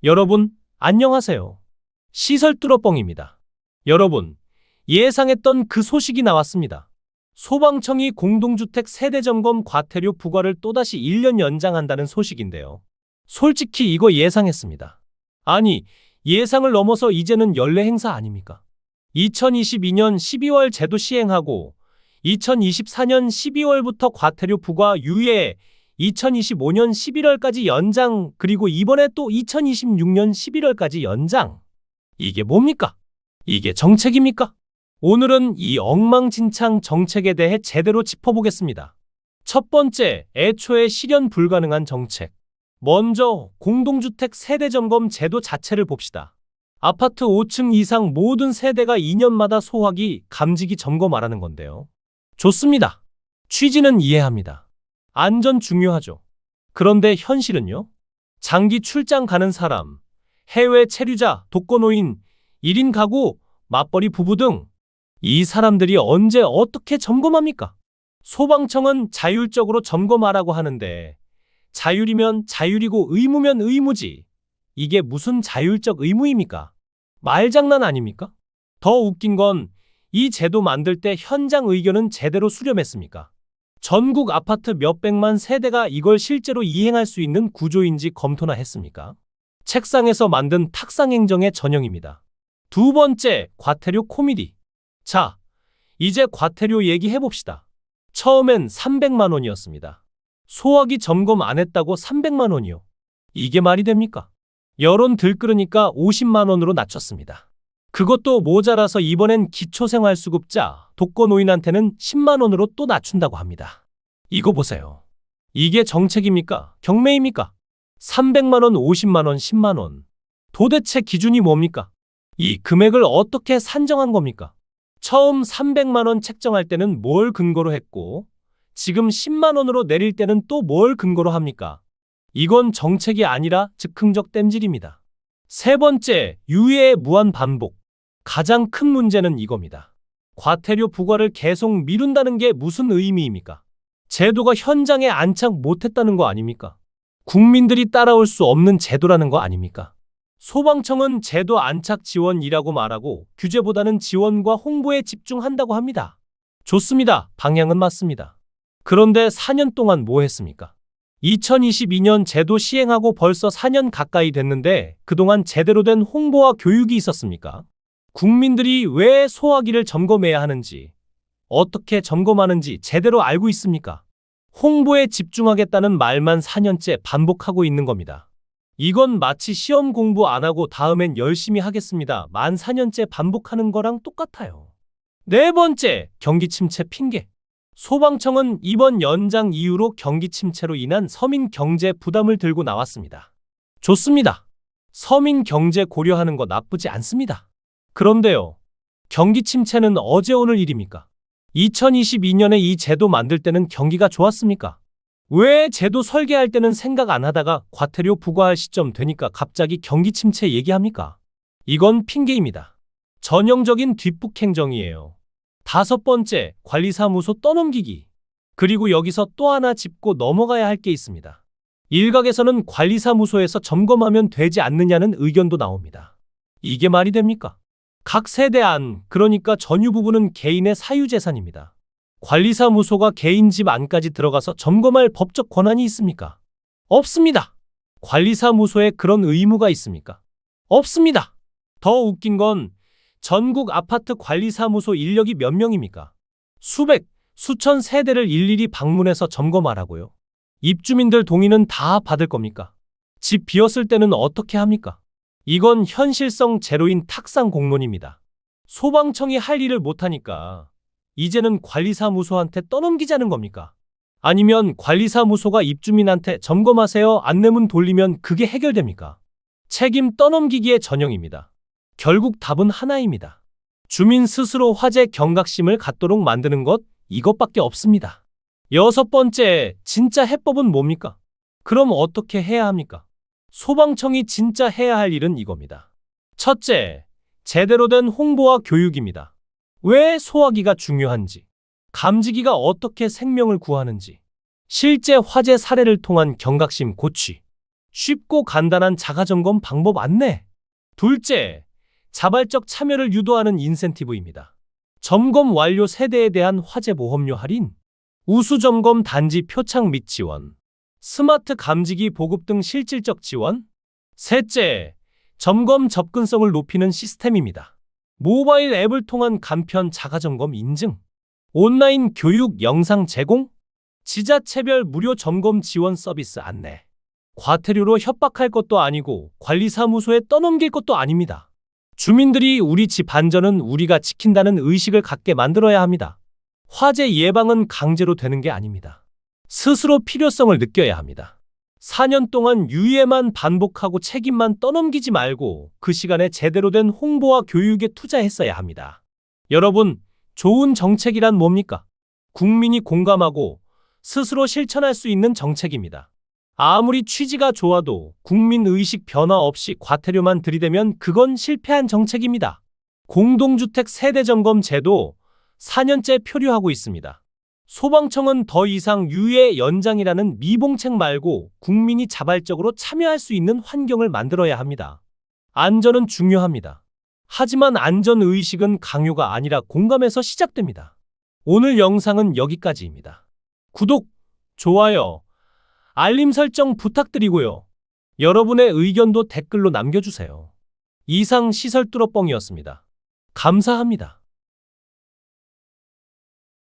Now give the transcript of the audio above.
여러분, 안녕하세요. 시설 뚫어뻥입니다. 여러분, 예상했던 그 소식이 나왔습니다. 소방청이 공동주택 세대점검 과태료 부과를 또다시 1년 연장한다는 소식인데요. 솔직히 이거 예상했습니다. 아니, 예상을 넘어서 이제는 연례 행사 아닙니까? 2022년 12월 제도 시행하고 2024년 12월부터 과태료 부과 유예, 2025년 11월까지 연장, 그리고 이번에 또 2026년 11월까지 연장. 이게 뭡니까? 이게 정책입니까? 오늘은 이 엉망진창 정책에 대해 제대로 짚어보겠습니다. 첫 번째, 애초에 실현 불가능한 정책. 먼저 공동주택 세대점검 제도 자체를 봅시다. 아파트 5층 이상 모든 세대가 2년마다 소화기, 감지기 점검하라는 건데요. 좋습니다. 취지는 이해합니다. 안전 중요하죠. 그런데 현실은요? 장기 출장 가는 사람, 해외 체류자, 독거노인, 1인 가구, 맞벌이 부부 등 이 사람들이 언제 어떻게 점검합니까? 소방청은 자율적으로 점검하라고 하는데 자율이면 자율이고 의무면 의무지. 이게 무슨 자율적 의무입니까? 말장난 아닙니까? 더 웃긴 건 이 제도 만들 때 현장 의견은 제대로 수렴했습니까? 전국 아파트 몇백만 세대가 이걸 실제로 이행할 수 있는 구조인지 검토나 했습니까? 책상에서 만든 탁상행정의 전형입니다. 두 번째, 과태료 코미디. 자, 이제 과태료 얘기해봅시다. 처음엔 300만 원이었습니다. 소화기 점검 안 했다고 300만 원이요. 이게 말이 됩니까? 여론 들끓으니까 50만 원으로 낮췄습니다. 그것도 모자라서 이번엔 기초생활수급자, 독거노인한테는 10만 원으로 또 낮춘다고 합니다. 이거 보세요. 이게 정책입니까? 경매입니까? 300만 원, 50만 원, 10만 원. 도대체 기준이 뭡니까? 이 금액을 어떻게 산정한 겁니까? 처음 300만 원 책정할 때는 뭘 근거로 했고, 지금 10만 원으로 내릴 때는 또 뭘 근거로 합니까? 이건 정책이 아니라 즉흥적 땜질입니다. 세 번째, 유예의 무한 반복. 가장 큰 문제는 이겁니다. 과태료 부과를 계속 미룬다는 게 무슨 의미입니까? 제도가 현장에 안착 못했다는 거 아닙니까? 국민들이 따라올 수 없는 제도라는 거 아닙니까? 소방청은 제도 안착 지원이라고 말하고 규제보다는 지원과 홍보에 집중한다고 합니다. 좋습니다. 방향은 맞습니다. 그런데 4년 동안 뭐 했습니까? 2022년 제도 시행하고 벌써 4년 가까이 됐는데 그동안 제대로 된 홍보와 교육이 있었습니까? 국민들이 왜 소화기를 점검해야 하는지, 어떻게 점검하는지 제대로 알고 있습니까? 홍보에 집중하겠다는 말만 4년째 반복하고 있는 겁니다. 이건 마치 시험 공부 안 하고 다음엔 열심히 하겠습니다. 만 4년째 반복하는 거랑 똑같아요. 네 번째, 경기 침체 핑계. 소방청은 이번 연장 이후로 경기 침체로 인한 서민 경제 부담을 들고 나왔습니다. 좋습니다. 서민 경제 고려하는 거 나쁘지 않습니다. 그런데요, 경기 침체는 어제 오늘 일입니까? 2022년에 이 제도 만들 때는 경기가 좋았습니까? 왜 제도 설계할 때는 생각 안 하다가 과태료 부과할 시점 되니까 갑자기 경기 침체 얘기합니까? 이건 핑계입니다. 전형적인 뒷북 행정이에요. 다섯 번째, 관리사무소 떠넘기기. 그리고 여기서 또 하나 짚고 넘어가야 할 게 있습니다. 일각에서는 관리사무소에서 점검하면 되지 않느냐는 의견도 나옵니다. 이게 말이 됩니까? 각 세대 안, 그러니까 전유 부분은 개인의 사유재산입니다. 관리사무소가 개인 집 안까지 들어가서 점검할 법적 권한이 있습니까? 없습니다. 관리사무소에 그런 의무가 있습니까? 없습니다. 더 웃긴 건 전국 아파트 관리사무소 인력이 몇 명입니까? 수백, 수천 세대를 일일이 방문해서 점검하라고요. 입주민들 동의는 다 받을 겁니까? 집 비었을 때는 어떻게 합니까? 이건 현실성 제로인 탁상 공론입니다. 소방청이 할 일을 못하니까 이제는 관리사무소한테 떠넘기자는 겁니까? 아니면 관리사무소가 입주민한테 점검하세요 안내문 돌리면 그게 해결됩니까? 책임 떠넘기기의 전형입니다. 결국 답은 하나입니다. 주민 스스로 화재 경각심을 갖도록 만드는 것, 이것밖에 없습니다. 여섯 번째, 진짜 해법은 뭡니까? 그럼 어떻게 해야 합니까? 소방청이 진짜 해야 할 일은 이겁니다. 첫째, 제대로 된 홍보와 교육입니다. 왜 소화기가 중요한지, 감지기가 어떻게 생명을 구하는지, 실제 화재 사례를 통한 경각심 고취, 쉽고 간단한 자가점검 방법 안내. 둘째, 자발적 참여를 유도하는 인센티브입니다. 점검 완료 세대에 대한 화재 보험료 할인, 우수점검 단지 표창 및 지원, 스마트 감지기 보급 등 실질적 지원. 셋째, 점검 접근성을 높이는 시스템입니다. 모바일 앱을 통한 간편 자가점검 인증, 온라인 교육 영상 제공, 지자체별 무료 점검 지원 서비스 안내. 과태료로 협박할 것도 아니고 관리사무소에 떠넘길 것도 아닙니다. 주민들이 우리 집 안전은 우리가 지킨다는 의식을 갖게 만들어야 합니다. 화재 예방은 강제로 되는 게 아닙니다. 스스로 필요성을 느껴야 합니다. 4년 동안 유예만 반복하고 책임만 떠넘기지 말고 그 시간에 제대로 된 홍보와 교육에 투자했어야 합니다. 여러분, 좋은 정책이란 뭡니까? 국민이 공감하고 스스로 실천할 수 있는 정책입니다. 아무리 취지가 좋아도 국민 의식 변화 없이 과태료만 들이대면 그건 실패한 정책입니다. 공동주택 세대점검 제도 4년째 표류하고 있습니다. 소방청은 더 이상 유예 연장이라는 미봉책 말고 국민이 자발적으로 참여할 수 있는 환경을 만들어야 합니다. 안전은 중요합니다. 하지만 안전의식은 강요가 아니라 공감에서 시작됩니다. 오늘 영상은 여기까지입니다. 구독, 좋아요, 알림 설정 부탁드리고요. 여러분의 의견도 댓글로 남겨주세요. 이상 시설 뚫어뻥이었습니다. 감사합니다.